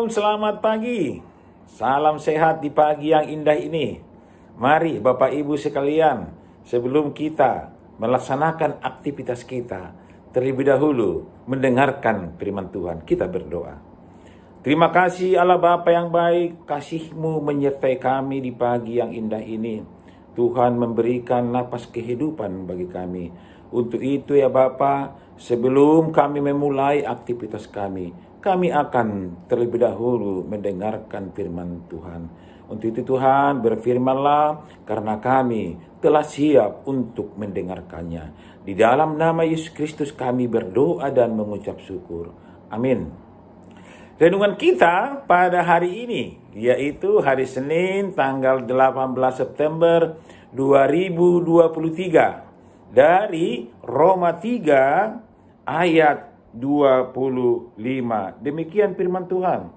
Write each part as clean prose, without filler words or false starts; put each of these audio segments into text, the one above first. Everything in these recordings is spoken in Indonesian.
Selamat pagi, salam sehat di pagi yang indah ini. Mari Bapak Ibu sekalian, sebelum kita melaksanakan aktivitas kita, terlebih dahulu mendengarkan firman Tuhan, kita berdoa. Terima kasih Allah Bapa yang baik, kasih-Mu menyertai kami di pagi yang indah ini. Tuhan memberikan napas kehidupan bagi kami. Untuk itu ya Bapa, sebelum kami memulai aktivitas kami akan terlebih dahulu mendengarkan firman Tuhan. Untuk itu Tuhan, berfirmanlah karena kami telah siap untuk mendengarkannya. Di dalam nama Yesus Kristus kami berdoa dan mengucap syukur. Amin. Renungan kita pada hari ini, yaitu hari Senin tanggal 18 September 2023. Dari Roma 3 ayat 25. Demikian firman Tuhan.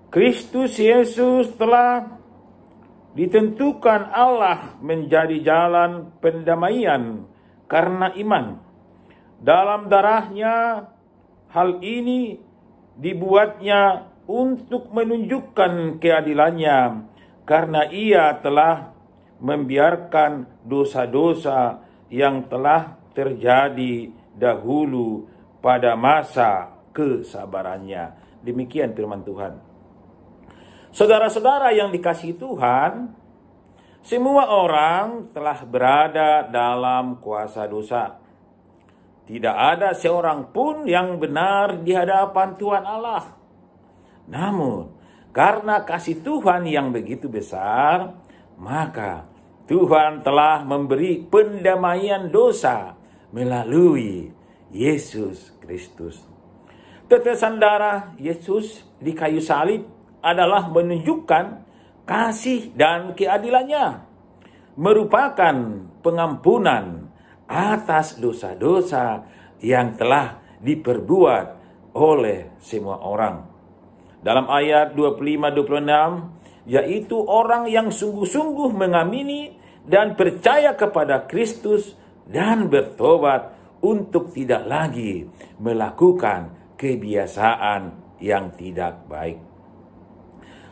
Kristus Yesus telah ditentukan Allah menjadi jalan pendamaian karena iman. Dalam darahnya, hal ini dibuatnya untuk menunjukkan keadilannya karena ia telah membiarkan dosa-dosa yang telah terjadi dahulu pada masa kesabarannya. Demikian firman Tuhan. Saudara-saudara yang dikasihi Tuhan, semua orang telah berada dalam kuasa dosa. Tidak ada seorang pun yang benar di hadapan Tuhan Allah. Namun, karena kasih Tuhan yang begitu besar, maka Tuhan telah memberi pendamaian dosa melalui Yesus Kristus. Tetesan darah Yesus di kayu salib adalah menunjukkan kasih dan keadilannya, merupakan pengampunan atas dosa-dosa yang telah diperbuat oleh semua orang. Dalam ayat 25-26, yaitu orang yang sungguh-sungguh mengamini dan percaya kepada Kristus dan bertobat untuk tidak lagi melakukan kebiasaan yang tidak baik.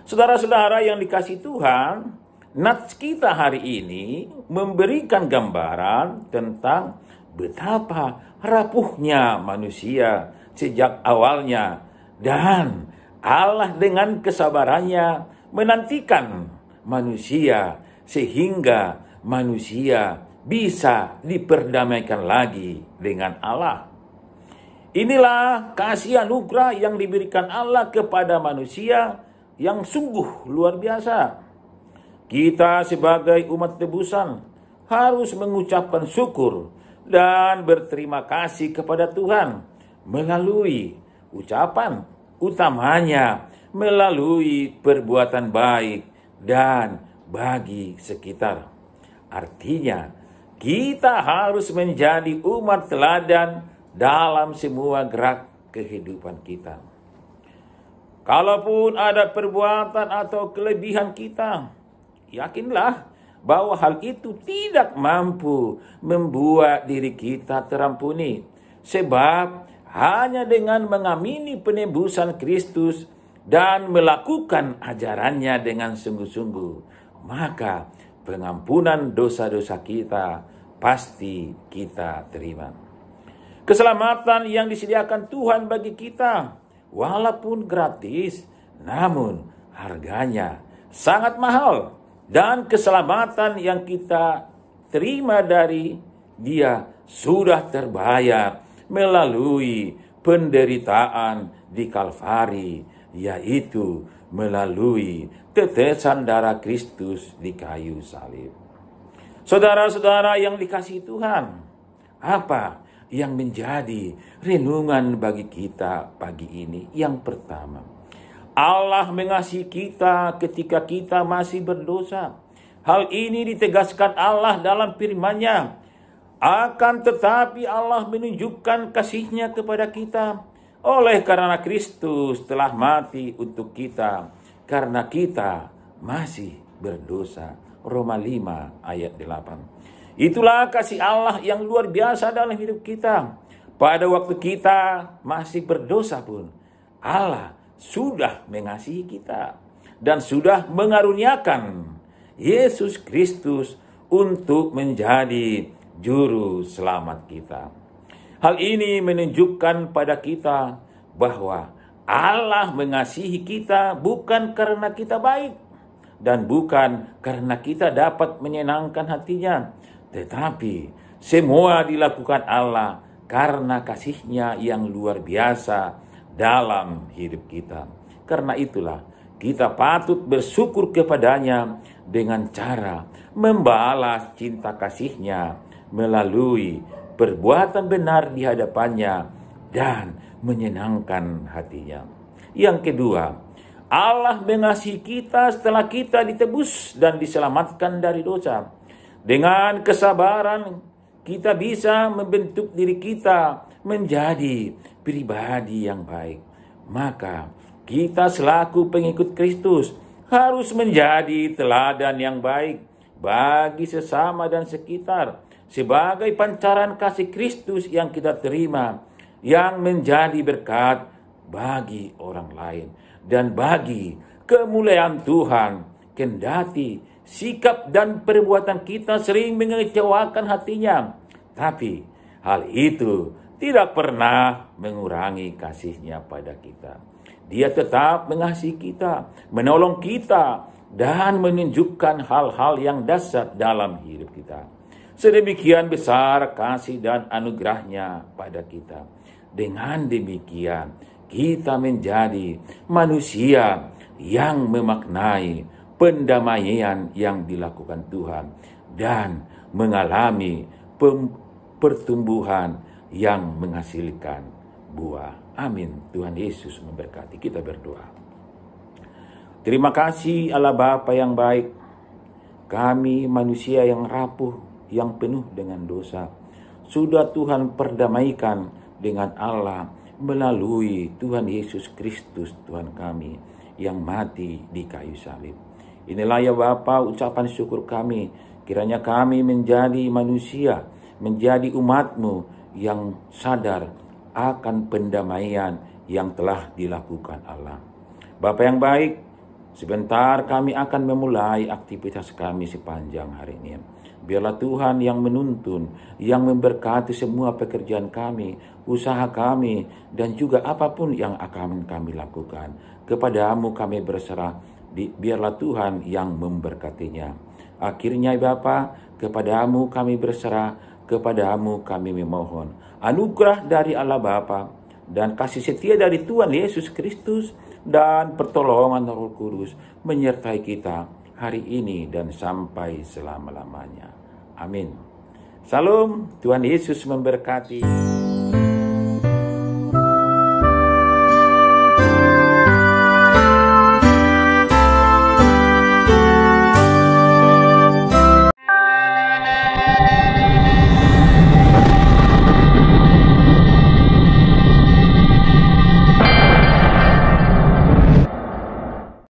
Saudara-saudara yang dikasihi Tuhan, nats kita hari ini memberikan gambaran tentang betapa rapuhnya manusia sejak awalnya, dan Allah dengan kesabarannya menantikan manusia sehingga manusia bisa diperdamaikan lagi dengan Allah. Inilah kasih anugerah yang diberikan Allah kepada manusia yang sungguh luar biasa. Kita sebagai umat tebusan harus mengucapkan syukur dan berterima kasih kepada Tuhan melalui ucapan utamanya melalui perbuatan baik dan bagi sekitar. Artinya, kita harus menjadi umat teladan dalam semua gerak kehidupan kita. Kalaupun ada perbuatan atau kelebihan kita, yakinlah bahwa hal itu tidak mampu membuat diri kita terampuni. Sebab hanya dengan mengamini penebusan Kristus dan melakukan ajarannya dengan sungguh-sungguh, maka pengampunan dosa-dosa kita pasti kita terima. Keselamatan yang disediakan Tuhan bagi kita, walaupun gratis, namun harganya sangat mahal. Dan keselamatan yang kita terima dari Dia sudah terbayar melalui penderitaan di Kalvari, yaitu melalui tetesan darah Kristus di kayu salib. Saudara-saudara yang dikasihi Tuhan, apa yang menjadi renungan bagi kita pagi ini? Yang pertama, Allah mengasihi kita ketika kita masih berdosa. Hal ini ditegaskan Allah dalam firman-Nya. Akan tetapi Allah menunjukkan kasih-Nya kepada kita oleh karena Kristus telah mati untuk kita karena kita masih berdosa. Roma 5 ayat 8. Itulah kasih Allah yang luar biasa dalam hidup kita. Pada waktu kita masih berdosa pun, Allah sudah mengasihi kita dan sudah mengaruniakan Yesus Kristus untuk menjadi juru selamat kita. Hal ini menunjukkan pada kita bahwa Allah mengasihi kita bukan karena kita baik dan bukan karena kita dapat menyenangkan hatinya, tetapi semua dilakukan Allah karena kasih-Nya yang luar biasa dalam hidup kita. Karena itulah kita patut bersyukur kepada-Nya dengan cara membalas cinta kasih-Nya melalui perbuatan benar di hadapan-Nya dan menyenangkan hati-Nya. Yang kedua, Allah mengasihi kita setelah kita ditebus dan diselamatkan dari dosa. Dengan kesabaran kita bisa membentuk diri kita menjadi pribadi yang baik. Maka kita selaku pengikut Kristus harus menjadi teladan yang baik bagi sesama dan sekitar, sebagai pancaran kasih Kristus yang kita terima, yang menjadi berkat bagi orang lain dan bagi kemuliaan Tuhan. Kendati sikap dan perbuatan kita sering mengecewakan hati-Nya, tapi hal itu tidak pernah mengurangi kasih-Nya pada kita. Dia tetap mengasihi kita, menolong kita, dan menunjukkan hal-hal yang dahsyat dalam hidup kita. Sedemikian besar kasih dan anugerah-Nya pada kita. Dengan demikian, kita menjadi manusia yang memaknai pendamaian yang dilakukan Tuhan dan mengalami pertumbuhan yang menghasilkan buah. Amin. Tuhan Yesus memberkati. Kita berdoa. Terima kasih Allah Bapa yang baik. Kami manusia yang rapuh, yang penuh dengan dosa, sudah Tuhan perdamaikan dengan Allah melalui Tuhan Yesus Kristus Tuhan kami yang mati di kayu salib. Inilah ya Bapa ucapan syukur kami. Kiranya kami menjadi manusia, menjadi umat-Mu yang sadar akan pendamaian yang telah dilakukan Allah. Bapa yang baik, sebentar kami akan memulai aktivitas kami sepanjang hari ini. Biarlah Tuhan yang menuntun, yang memberkati semua pekerjaan kami, usaha kami, dan juga apapun yang akan kami lakukan. Kepada-Mu kami berserah, biarlah Tuhan yang memberkatinya. Akhirnya Bapa, kepada-Mu kami berserah, kepada-Mu kami memohon anugerah dari Allah Bapa dan kasih setia dari Tuhan Yesus Kristus dan pertolongan Roh Kudus menyertai kita hari ini dan sampai selama-lamanya. Amin. Salam, Tuhan Yesus memberkati.